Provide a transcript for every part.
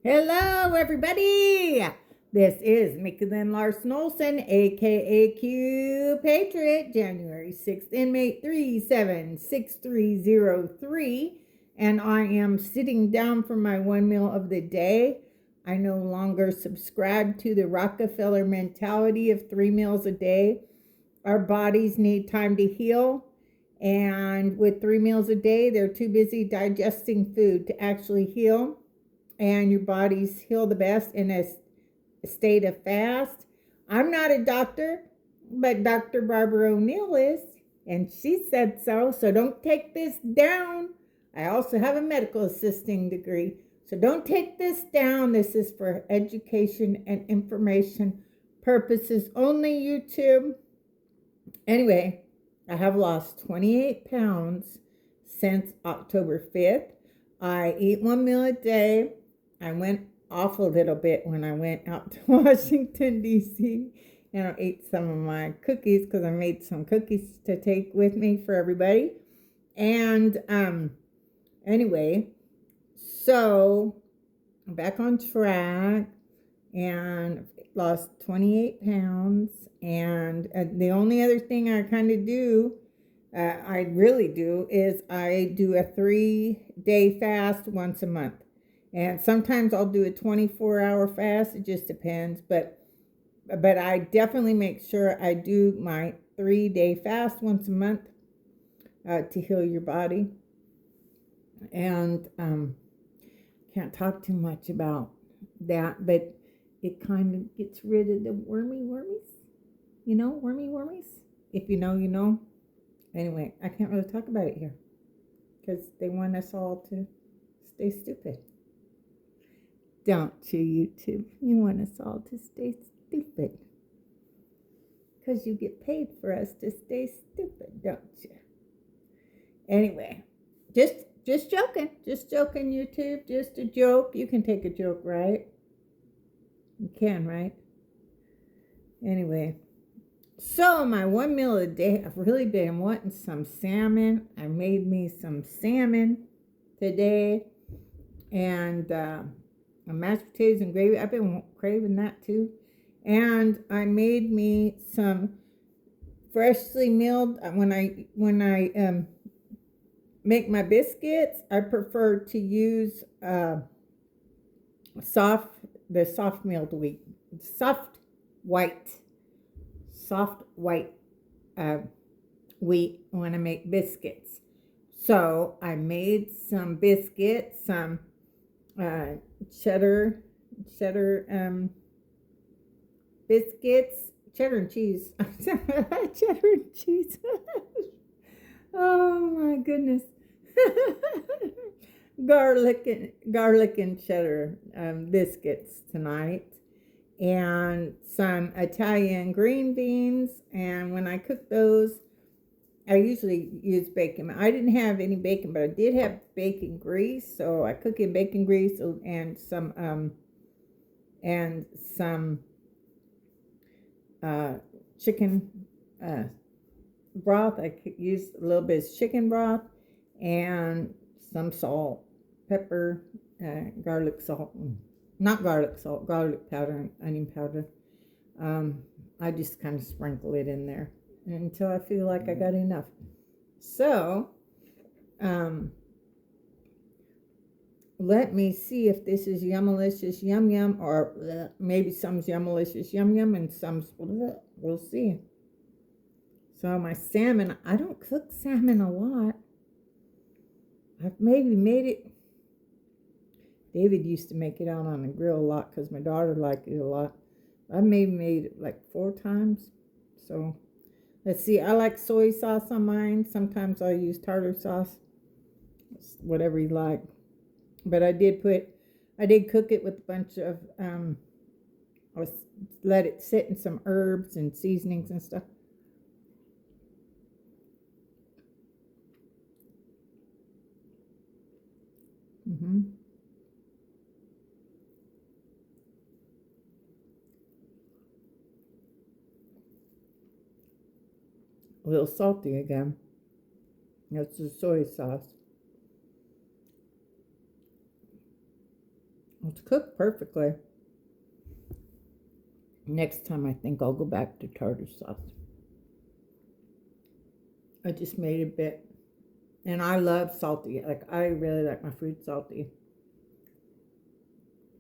Hello, everybody. This is Mickey Lynn Larson-Olson, aka Q Patriot, January 6th, inmate 376303. And I am sitting down for my one meal of the day. I no longer subscribe to the Rockefeller mentality of 3 meals a day. Our bodies need time to heal. And with 3 meals a day, they're too busy digesting food to actually heal, and your bodies heal the best in a state of fast. I'm not a doctor, but Dr. Barbara O'Neill is, and she said so. So don't take this down. I also have a medical assisting degree. So don't take this down. This is for education and information purposes only, YouTube. Anyway, I have lost 28 pounds since October 5th. I eat 1 meal a day. I went off a little bit when I went out to Washington, D.C., and I ate some of my cookies because I made some cookies to take with me for everybody. And anyway, so I'm back on track and lost 28 pounds. And the only other thing I kind of do, I really do, is I do a 3-day fast once a month. And sometimes I'll do a 24-hour fast. It just depends. But I definitely make sure I do my 3-day fast once a month to heal your body. And can't talk too much about that, but it kind of gets rid of the wormies. You know, wormies. If you know, you know. Anyway, I can't really talk about it here because they want us all to stay stupid. Don't you, YouTube? You want us all to stay stupid. Because you get paid for us to stay stupid, don't you? Anyway, just joking. Just joking, YouTube. Just a joke. You can take a joke, right? You can, right? Anyway. So my 1 meal a day, I've really been wanting some salmon. I made me some salmon today. And mashed potatoes and gravy. I've been craving that too. And I made me some freshly milled. When I make my biscuits, I prefer to use soft milled wheat, soft white wheat when I make biscuits. So I made some biscuits, some cheddar biscuits, cheddar and cheese. Cheddar and cheese. Oh my goodness. garlic and cheddar biscuits tonight, and some Italian green beans. And when I cook those, I usually use bacon. I didn't have any bacon, but I did have bacon grease, so I cook in bacon grease and some chicken broth. I could use a little bit of chicken broth and some salt, pepper, garlic salt, not garlic salt, garlic powder and onion powder. I just kind of sprinkle it in there until I feel like I got enough. So, let me see if this is Yummalicious Yum Yum, or maybe some's Yummalicious Yum Yum and some's, we'll see. So my salmon, I don't cook salmon a lot. I've maybe made it. David used to make it out on the grill a lot because my daughter liked it a lot. I maybe made it like 4 times. So let's see. I like soy sauce on mine. Sometimes I use tartar sauce. Whatever you like. But I did cook it with a bunch of, I let it sit in some herbs and seasonings and stuff. A little salty again. That's the soy sauce. It's cooked perfectly. Next time I think I'll go back to tartar sauce. I just made a bit. And I love salty. Like, I really like my food salty.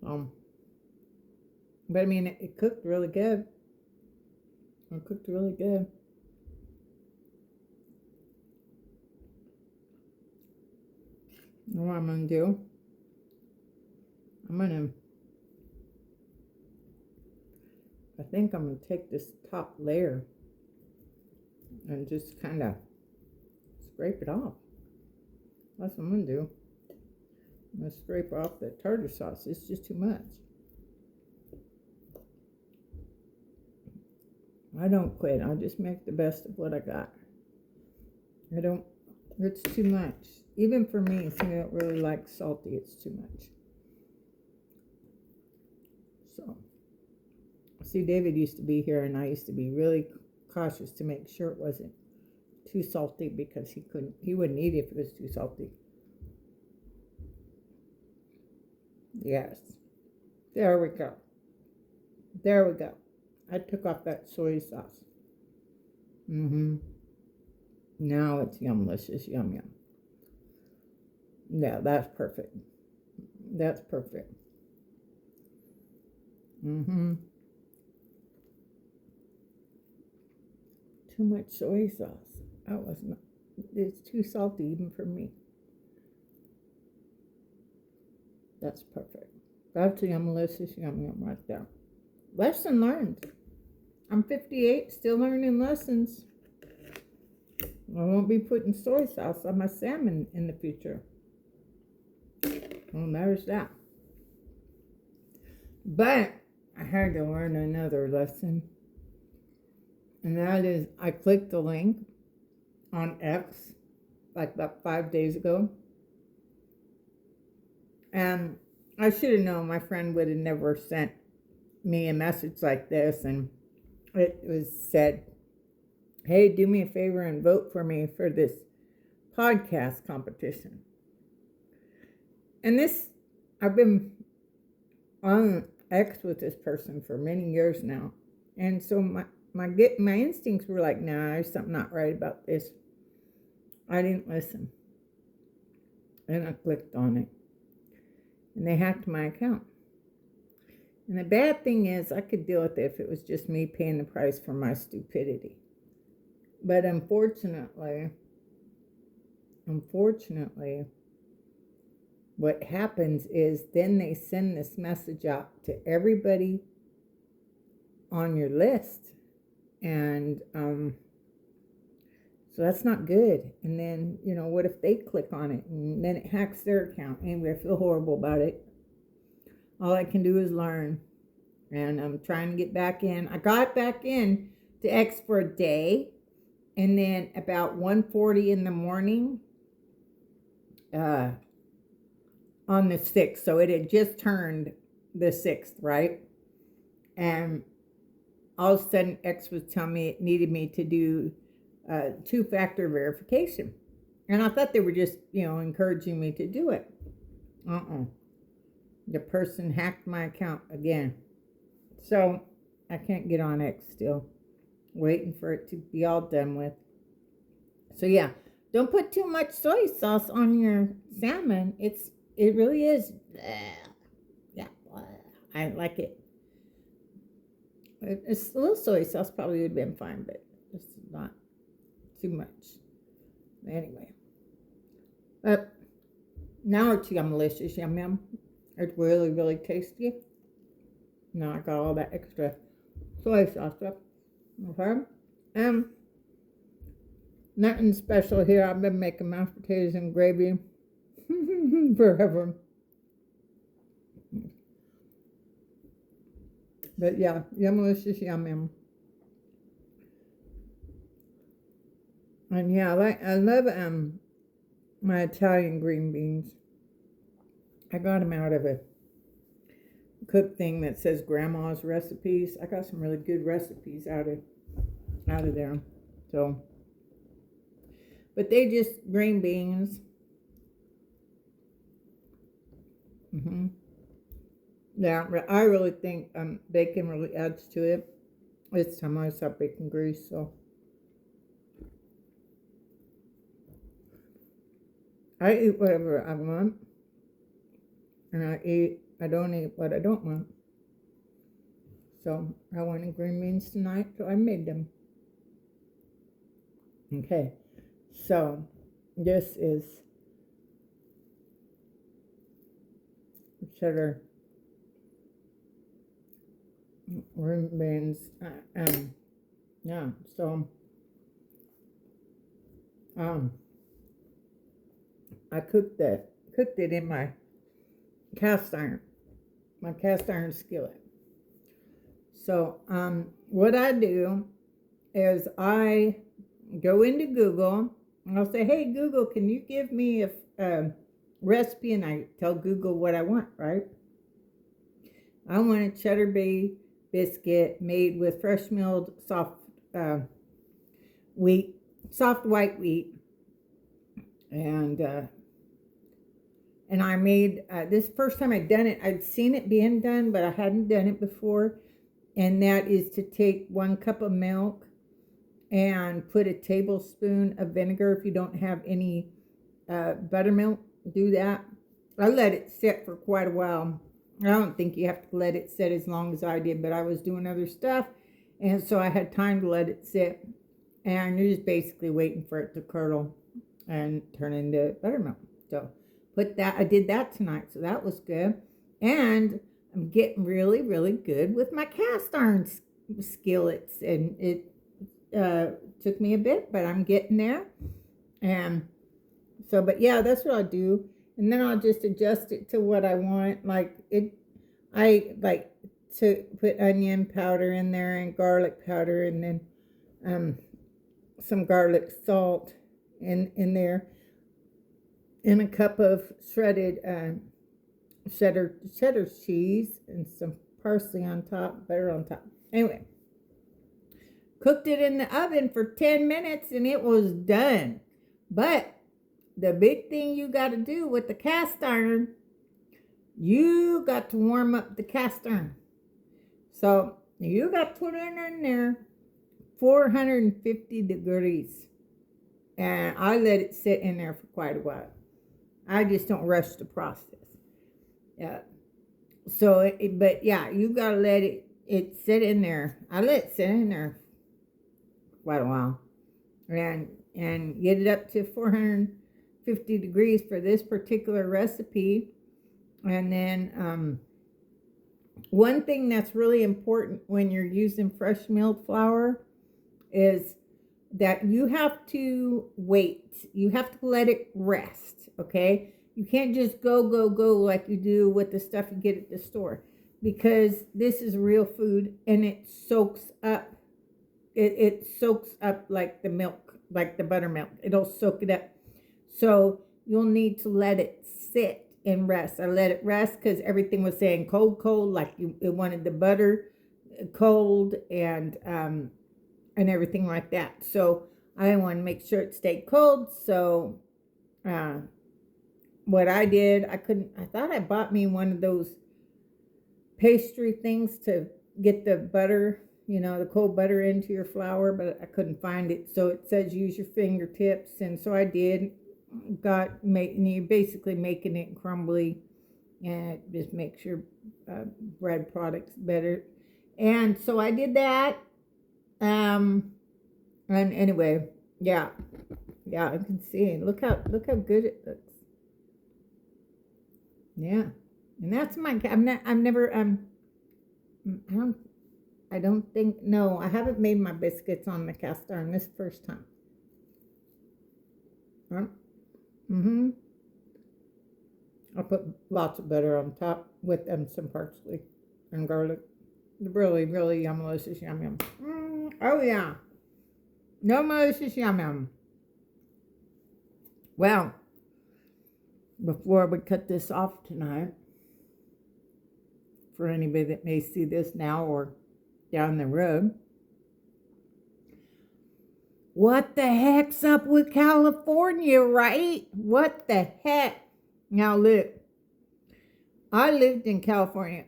But I mean, it cooked really good. It cooked really good. You know what I'm going to do? I think I'm going to take this top layer and just kind of scrape it off. That's what I'm going to do. I'm going to scrape off the tartar sauce. It's just too much. I don't quit. I just make the best of what I got. It's too much. Even for me, since I don't really like salty, it's too much. So, see, David used to be here, and I used to be really cautious to make sure it wasn't too salty because he wouldn't eat it if it was too salty. Yes. There we go. There we go. I took off that soy sauce. Now it's yumlicious. Yum, yum. Yeah, that's perfect. That's perfect. Too much soy sauce. It's too salty even for me. That's perfect. That's yumlicious. Yum, yum right there. Lesson learned. I'm 58, still learning lessons. I won't be putting soy sauce on my salmon in the future. Well, there's that. But I had to learn another lesson. And that is, I clicked the link on X like about 5 days ago. And I should have known my friend would have never sent me a message like this. And it was said, hey, do me a favor and vote for me for this podcast competition. And I've been on X with this person for many years now. And so my instincts were like, nah, there's something not right about this. I didn't listen. And I clicked on it. And they hacked my account. And the bad thing is, I could deal with it if it was just me paying the price for my stupidity. But unfortunately, what happens is then they send this message out to everybody on your list. And so that's not good. And then, what if they click on it and then it hacks their account? Anyway, I feel horrible about it. All I can do is learn. And I'm trying to get back in. I got back in to X for a day. And then about 1:40 in the morning, on the 6th. So it had just turned the 6th, right? And all of a sudden, X was telling me it needed me to do two-factor verification. And I thought they were just, encouraging me to do it. The person hacked my account again. So I can't get on X still. Waiting for it to be all done with. So yeah, don't put too much soy sauce on your salmon. It really is. Yeah, I like it. It's a little soy sauce probably would have been fine, but it's not too much. Anyway, now it's yumlicious. Yum yum. It's really, really tasty. Now I got all that extra soy sauce up. Okay. Nothing special here. I've been making mashed potatoes and gravy forever. But yeah, yumlicious, yum yum. And yeah, I love my Italian green beans. I got them out of a cook thing that says grandma's recipes. I got some really good recipes out of there. So, but they just green beans. Yeah, I really think bacon really adds to it. It's time I stop bacon grease, so I eat whatever I want, and I don't eat what I don't want. So I wanted green beans tonight, so I made them. Okay, so this is cheddar green beans. Yeah, so um, I cooked it in my cast iron, skillet. So what I do is I go into Google and I'll say, "Hey Google, can you give me a recipe?" And I tell Google what I want. Right? I want a cheddar bay biscuit made with fresh milled uh, wheat, soft white wheat, and I made this first time I'd done it. I'd seen it being done, but I hadn't done it before. And that is to take 1 cup of milk and put a tablespoon of vinegar. If you don't have any buttermilk, do that. I let it sit for quite a while. I don't think you have to let it sit as long as I did, but I was doing other stuff, and so I had time to let it sit. And you're just basically waiting for it to curdle and turn into buttermilk. So I did that tonight, so that was good. And I'm getting really, really good with my cast iron skillets, and it took me a bit, but I'm getting there. And so, but yeah, that's what I'll do. And then I'll just adjust it to what I want. I like to put onion powder in there and garlic powder, and then some garlic salt in there, and a cup of shredded cheddar cheese and some parsley on top, butter on top. Anyway, cooked it in the oven for 10 minutes and it was done. But the big thing you got to do with the cast iron, you got to warm up the cast iron. So you got to put it in there 450 degrees. And I let it sit in there for quite a while. I just don't rush the process. Yeah. So, but yeah, you gotta let it sit in there. I let it sit in there quite a while, and get it up to 450 degrees for this particular recipe. And then one thing that's really important when you're using fresh milled flour is that you have to wait. You have to let it rest, okay? You can't just go like you do with the stuff you get at the store, because this is real food and it soaks up. It soaks up like the milk, like the buttermilk. It'll soak it up. So you'll need to let it sit and rest. I let it rest because everything was saying cold, like it wanted the butter cold and everything like that. So I want to make sure it stayed cold. So what I did, I thought I bought me one of those pastry things to get the butter, the cold butter into your flour, but I couldn't find it. So it says use your fingertips. And so I did. And you're basically making it crumbly, and it just makes your bread products better. And so I did that. And anyway, yeah, I can see. Look how good it looks. Yeah, and that's my. I've never. I don't think. No, I haven't made my biscuits on the cast iron this first time. I'll put lots of butter on top with some parsley and garlic. Really, really yum, delicious, yum. Oh yeah, no malicious yum. Well, before we cut this off tonight, for anybody that may see this now or down the road, what the heck's up with California, right? What the heck? Now look, I lived in California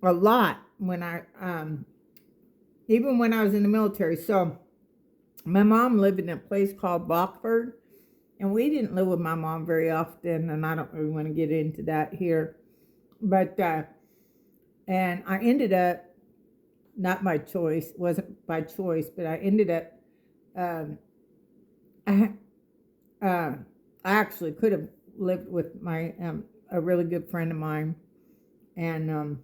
a lot even when I was in the military. So my mom lived in a place called Blockford, and we didn't live with my mom very often, and I don't really want to get into that here. But and I ended up, not by choice, wasn't by choice, but I ended up um, I uh, I actually could have lived with my a really good friend of mine, and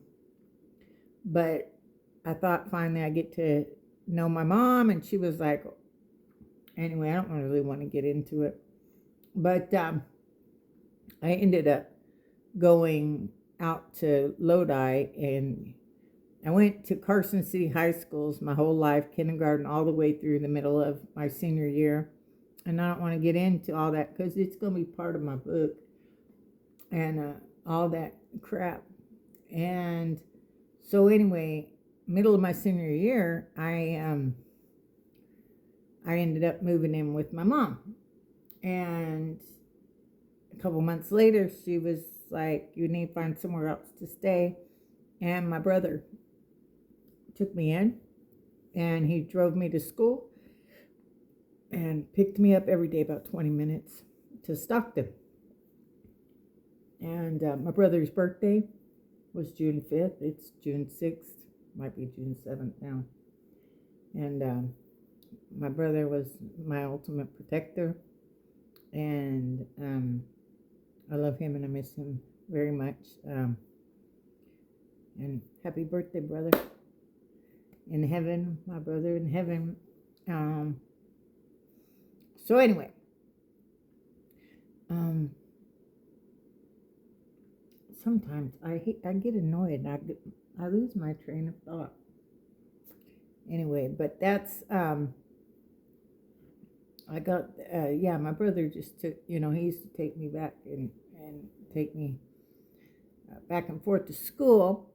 but I thought finally I get to know my mom, and she was like, anyway, I don't really want to get into it, but I ended up going out to Lodi, and I went to Carson City High Schools my whole life, kindergarten all the way through the middle of my senior year. And I don't want to get into all that because it's going to be part of my book and all that crap. And so anyway, middle of my senior year, I ended up moving in with my mom. And a couple months later, she was like, you need to find somewhere else to stay. And my brother took me in, and he drove me to school and picked me up every day about 20 minutes to Stockton. And my brother's birthday was June 5th. It's June 6th. Might be June 7th now. And my brother was my ultimate protector. And I love him and I miss him very much. And happy birthday, brother. In heaven, my brother in heaven. So anyway, sometimes I get annoyed. I lose my train of thought. Anyway, but that's I got my brother just took, he used to take me back and take me back and forth to school,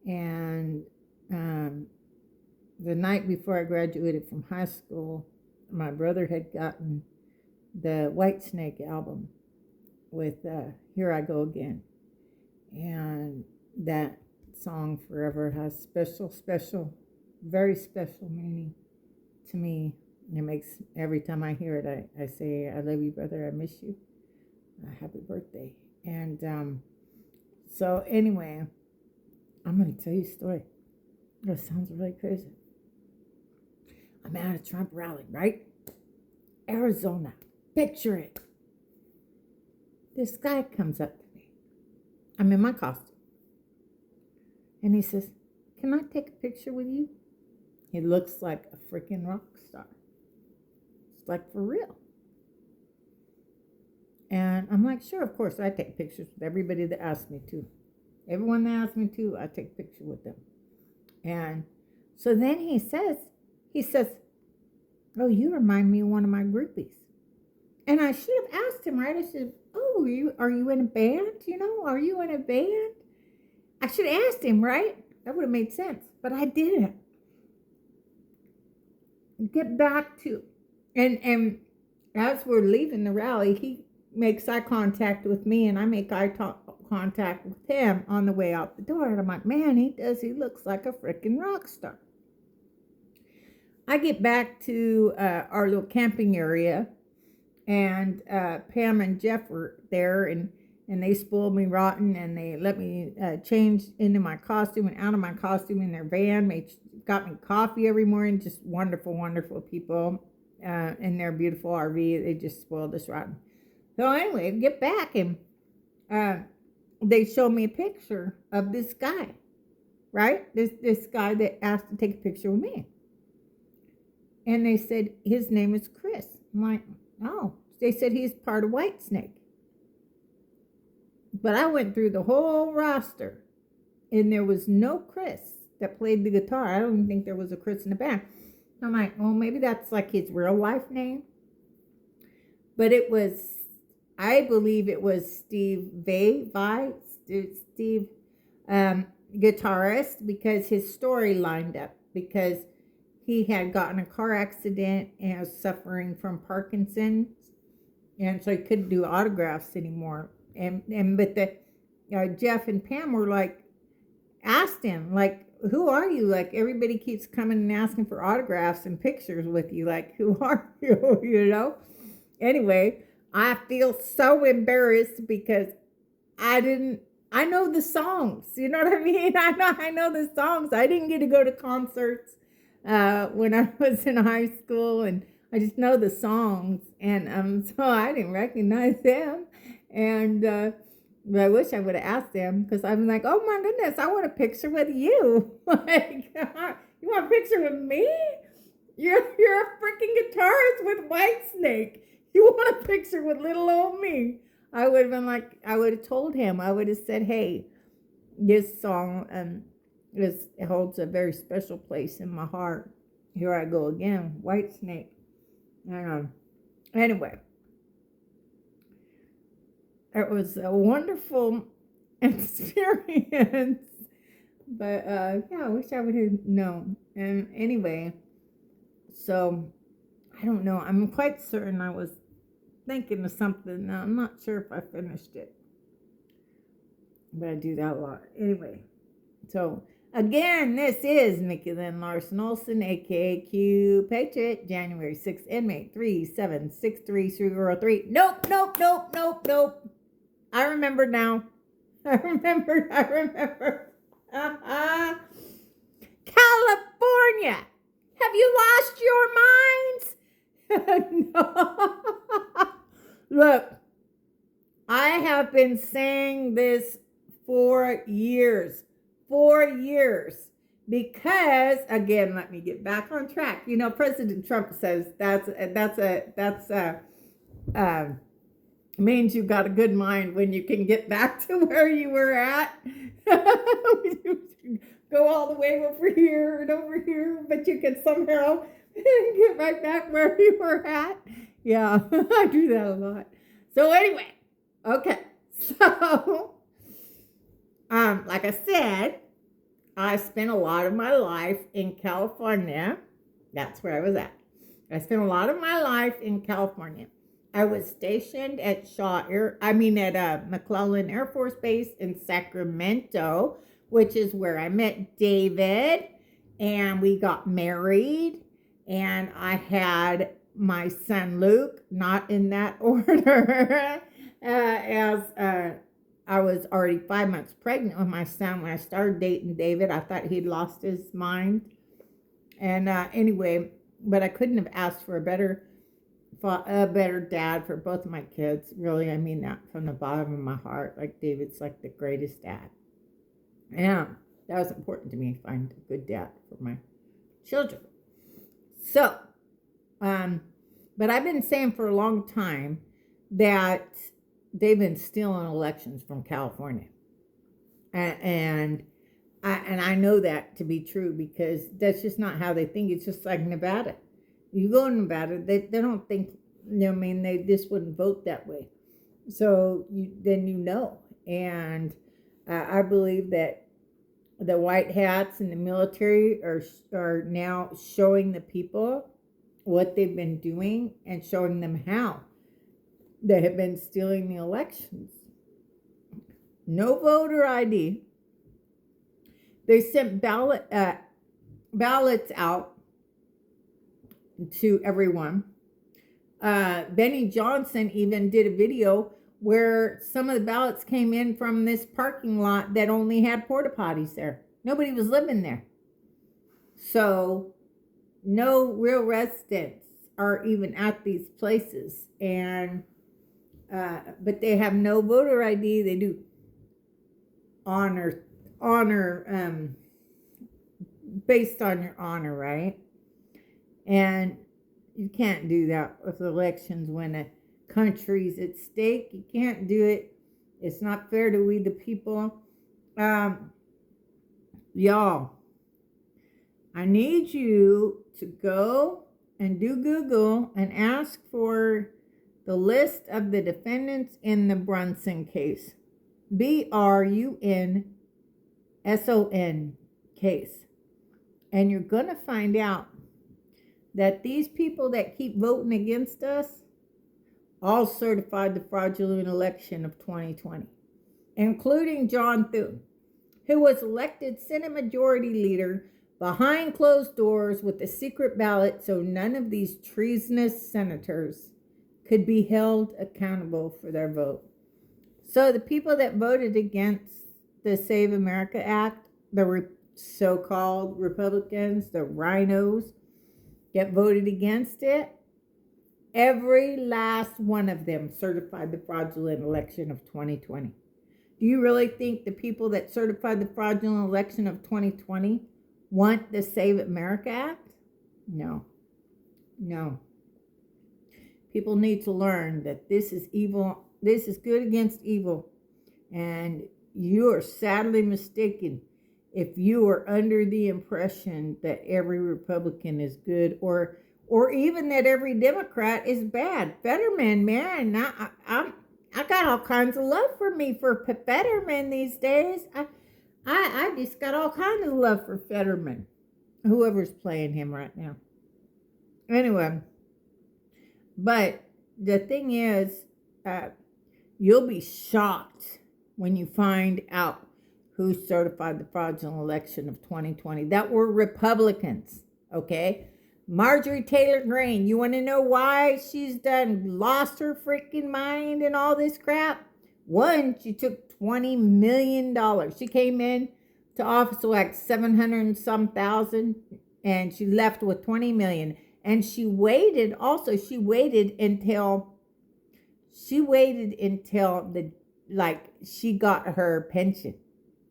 and the night before I graduated from high school, my brother had gotten the Whitesnake album with Here I Go Again. And that song forever has special, very special meaning to me. And it makes, every time I hear it, I say, I love you, brother, I miss you. Happy birthday. And so anyway, I'm going to tell you a story. That sounds really crazy. I'm at a Trump rally, right? Arizona. Picture it. This guy comes up to me. I'm in my costume. And he says, can I take a picture with you? He looks like a freaking rock star. It's like for real. And I'm like, sure, of course, I take pictures with everybody that asks me to. Everyone that asks me to, I take a picture with them. And so then he says, oh, you remind me of one of my groupies. And I should have asked him, right? I said, oh, are you in a band? Are you in a band? I should have asked him, right? That would have made sense. But I didn't. Get back to, and as we're leaving the rally, he makes eye contact with me, and I make eye contact with him on the way out the door. And I'm like, man, he looks like a freaking rock star. I get back to our little camping area, and Pam and Jeff were there, and they spoiled me rotten, and they let me change into my costume and out of my costume in their van. Got me coffee every morning. Just wonderful, wonderful people in their beautiful RV. They just spoiled us rotten. So anyway, get back, and they showed me a picture of this guy, right? This guy that asked to take a picture with me. And they said, his name is Chris. I'm like, oh. They said he's part of Whitesnake. But I went through the whole roster, and there was no Chris that played the guitar. I don't even think there was a Chris in the band. I'm like, well, maybe that's like his real life name. But I believe it was Steve guitarist, because his story lined up, because he had gotten a car accident and was suffering from Parkinson's, and so he couldn't do autographs anymore. But Jeff and Pam were like, asked him, like, who are you? Like, everybody keeps coming and asking for autographs and pictures with you. Like, who are you? You know? Anyway, I feel so embarrassed because I know the songs. You know what I mean? I know the songs. I didn't get to go to concerts when I was in high school, and I just know the songs. And so I didn't recognize them. And I wish I would have asked them, because I'm like, oh my goodness, I want a picture with you. Like, you want a picture with me? You're a freaking guitarist with Whitesnake. You want a picture with little old me? I would have been like, I would have told him. I would have said, hey, this song it holds a very special place in my heart. Here I go again, Whitesnake. Anyway, it was a wonderful experience. But yeah, I wish I would have known. And anyway, so I don't know. I'm quite certain I was thinking of something. Now, I'm not sure if I finished it, but I do that a lot. Anyway, so again, this is Nikki Lynn Larson-Olson, aka Q Patriot, January 6th, inmate 3763303. Nope. I remember now. I remember. California, have you lost your minds? No. Look, I have been saying this for years. Because, again, let me get back on track. You know, President Trump says that's means you got a good mind when you can get back to where you were at. Go all the way over here and over here, but you can somehow get right back where you were at. Yeah, I do that a lot. So anyway, okay. So, like I said, I spent a lot of my life in California. That's where I was at. I spent a lot of my life in California. I was stationed at McClellan Air Force Base in Sacramento, which is where I met David, and we got married, and I had my son Luke, not in that order, as I was already 5 months pregnant with my son when I started dating David. I thought he'd lost his mind. And anyway, but I couldn't have asked for a better dad for both of my kids. Really, I mean that from the bottom of my heart. Like, David's like the greatest dad. Yeah, that was important to me, find a good dad for my children. So, but I've been saying for a long time that they've been stealing elections from California. And I know that to be true, because that's just not how they think. It's just like Nevada. You go to Nevada, they don't think, they just wouldn't vote that way. So then you know. And I believe that the white hats and the military are now showing the people what they've been doing and showing them how they have been stealing the elections. No voter ID. They sent ballots out to everyone. Benny Johnson even did a video where some of the ballots came in from this parking lot that only had porta potties there. Nobody was living there. So no real residents are even at these places. And but they have no voter ID. They do honor based on your honor, right? And you can't do that with elections when a country's at stake. You can't do it. It's not fair to we the people. Y'all, I need you to go and do Google and ask for the list of the defendants in the Brunson case. Brunson case. And you're going to find out that these people that keep voting against us all certified the fraudulent election of 2020, including John Thune, who was elected Senate Majority Leader behind closed doors with a secret ballot so none of these treasonous senators could be held accountable for their vote. So the people that voted against the Save America Act, the so-called Republicans, the rhinos that voted against it, every last one of them certified the fraudulent election of 2020. Do you really think the people that certified the fraudulent election of 2020 want the Save America Act? No. No. People need to learn that this is evil. This is good against evil. And you are sadly mistaken if you are under the impression that every Republican is good or even that every Democrat is bad. Fetterman, man, I got all kinds of love for Fetterman these days. I just got all kinds of love for Fetterman, whoever's playing him right now. Anyway, but the thing is, you'll be shocked when you find out who certified the fraudulent election of 2020. That were Republicans, okay? Marjorie Taylor Greene, you want to know why she's lost her freaking mind and all this crap? One, she took $20 million. She came in to office with like 700 and some thousand, and she left with 20 million. And she waited until she got her pension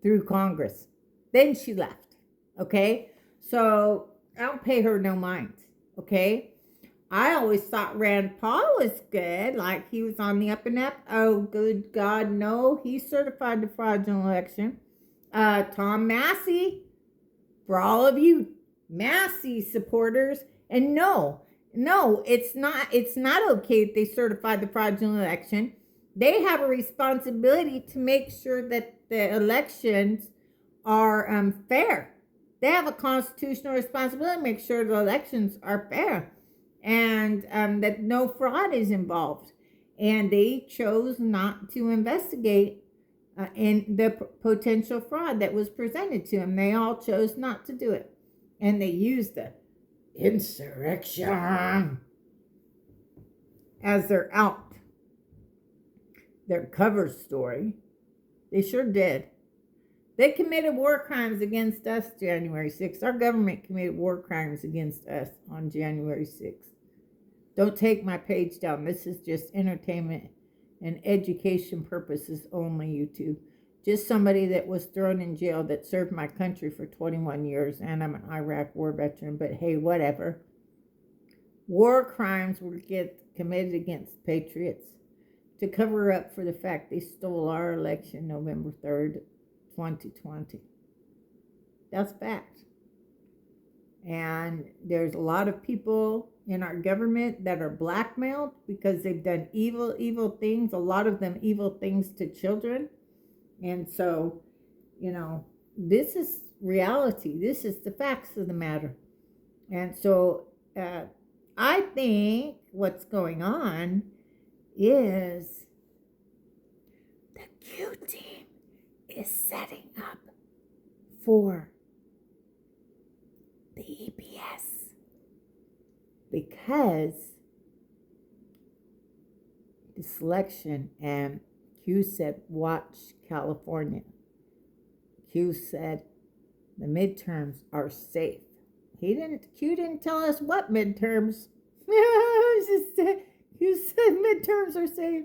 through Congress. Then she left. Okay? So I don't pay her no mind. Okay? I always thought Rand Paul was good, like he was on the up and up. Oh, good God, no. He certified the fraudulent election. Tom Massey, for all of you Massey supporters, and no, it's not okay if they certified the fraudulent election. They have a responsibility to make sure that the elections are fair. They have a constitutional responsibility to make sure the elections are fair and that no fraud is involved. And they chose not to investigate in the potential fraud that was presented to them. They all chose not to do it. And they used the insurrection as their cover story. They sure did. They committed war crimes against us January 6th. Our government committed war crimes against us on January 6th. Don't take my page down. This is just entertainment and education purposes only, YouTube. Just somebody that was thrown in jail that served my country for 21 years, and I'm an Iraq war veteran, but hey, whatever. War crimes were committed against patriots to cover up for the fact they stole our election November 3rd, 2020. That's fact. And there's a lot of people in our government that are blackmailed because they've done evil things, a lot of them evil things to children. And so, this is reality. This is the facts of the matter. And so I think what's going on is the Q team is setting up for the EPS because the selection, and Q said, watch California. Q said the midterms are safe. Q didn't tell us what midterms. Q said midterms are safe.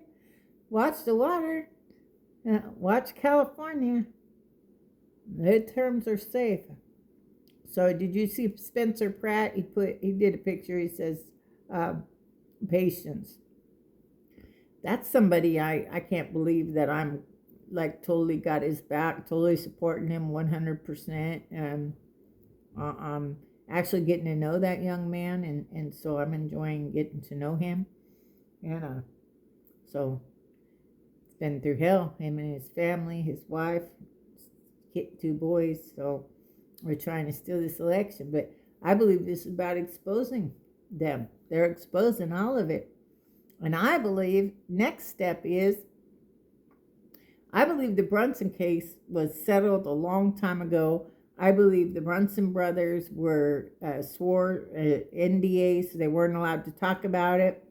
Watch the water. Watch California. Midterms are safe. So did you see Spencer Pratt? He did a picture. He says, patience. That's somebody I can't believe that I'm like totally got his back, totally supporting him 100%. I'm actually getting to know that young man, and so I'm enjoying getting to know him. And so it's been through hell, him and his family, his wife, 2 boys. So we're trying to steal this election, but I believe this is about exposing them. They're exposing all of it. And I believe next step is I believe the Brunson case was settled a long time ago. I believe the Brunson brothers were swore NDA, so they weren't allowed to talk about it.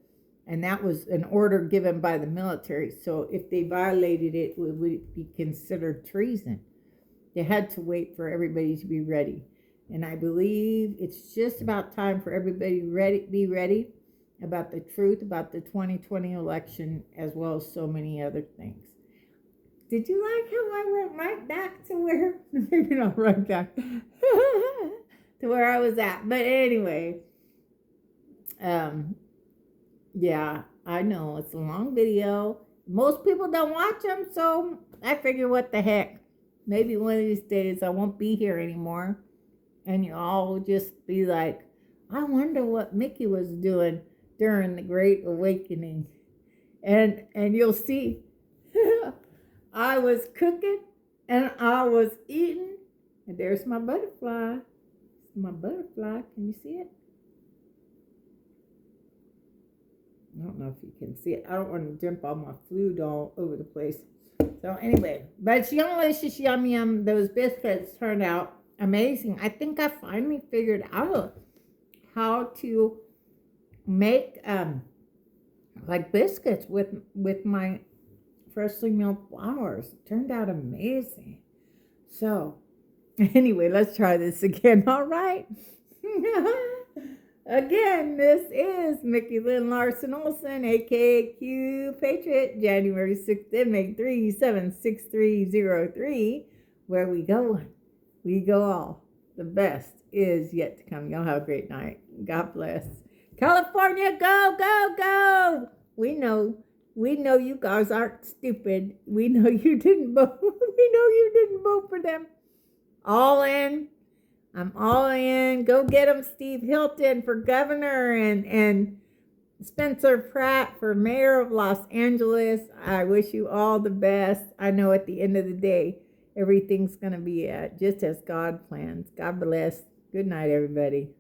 And that was an order given by the military. So if they violated it, it would be considered treason. They had to wait for everybody to be ready. And I believe it's just about time for everybody to be ready about the truth about the 2020 election, as well as so many other things. Did you like how I went right back to where, maybe not right back, to where I was at. But anyway, yeah, I know it's a long video. Most people don't watch them, so I figure what the heck. Maybe one of these days I won't be here anymore. And you all will just be like, I wonder what Mickey was doing during the Great Awakening. And you'll see I was cooking and I was eating. And there's my butterfly. My butterfly. Can you see it? I don't know if you can see it. I don't want to jump all my food all over the place. So anyway, but it's yummalicious, yum yum. Those biscuits turned out amazing. I think I finally figured out how to make like biscuits with my freshly milled flours. It turned out amazing. So anyway, let's try this again. All right. Again, this is Mickey Lynn Larson-Olson, aka Q Patriot, January 6th, MA376303, where we go all. The best is yet to come. Y'all have a great night. God bless. California, go, go, go! We know you guys aren't stupid. We know you didn't vote. We know you didn't vote for them. All in. I'm all in. Go get them, Steve Hilton for governor and Spencer Pratt for mayor of Los Angeles. I wish you all the best. I know at the end of the day, everything's going to be just as God plans. God bless. Good night, everybody.